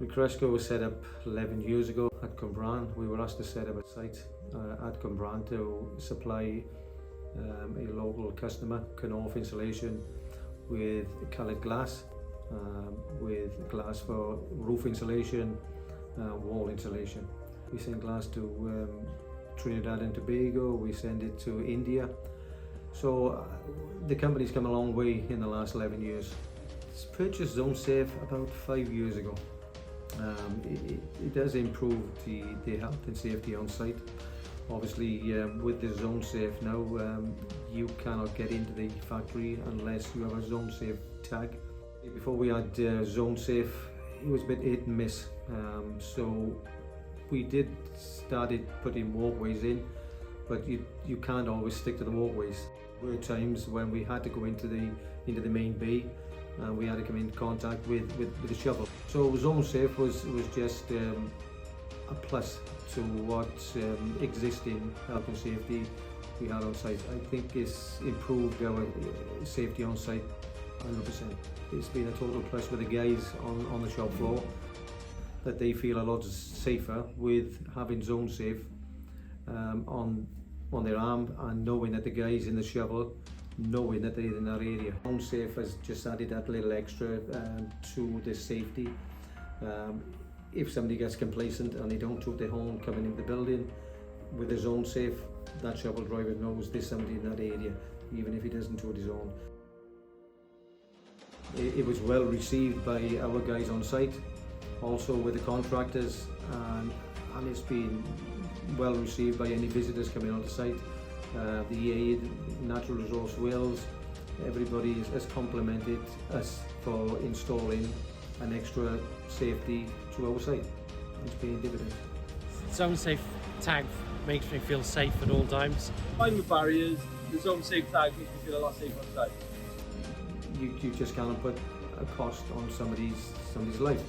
Recresco was set up 11 years ago at Cwmbran. We were asked to set up a site at Cwmbran to supply a local customer Knorf insulation with coloured glass, with glass for roof insulation, wall insulation. We send glass to Trinidad and Tobago, we send it to India. So the company's come a long way in the last 11 years. It's purchased ZoneSafe about 5 years ago. It does improve the health and safety on site. Obviously, with the ZoneSafe now, you cannot get into the factory unless you have a ZoneSafe tag. Before we had ZoneSafe, it was a bit hit and miss. So we started putting walkways in, but you can't always stick to the walkways. There were times when we had to go into the main bay, and we had to come in contact with the shovel. So ZoneSafe was just a plus to what existing health and safety we had on site. I think it's improved our safety on site 100%. It's been a total plus with the guys on the shop floor, that they feel a lot safer with having ZoneSafe on their arm, and knowing that the guys in the shovel knowing that they're in that area. ZoneSafe has just added that little extra to the safety. If somebody gets complacent and they don't toot their horn coming into the building, with the ZoneSafe, that shovel driver knows there's somebody in that area, even if he doesn't toot his horn. It was well received by our guys on site, also with the contractors, and it's been well received by any visitors coming on the site. The EA, Natural Resource Wales, everybody has complimented us for installing an extra safety to our site. It's paying dividends. ZoneSafe tag makes me feel safe at all times. Fine with barriers, the ZoneSafe tag makes me feel a lot safer on site. You just can't put a cost on somebody's life.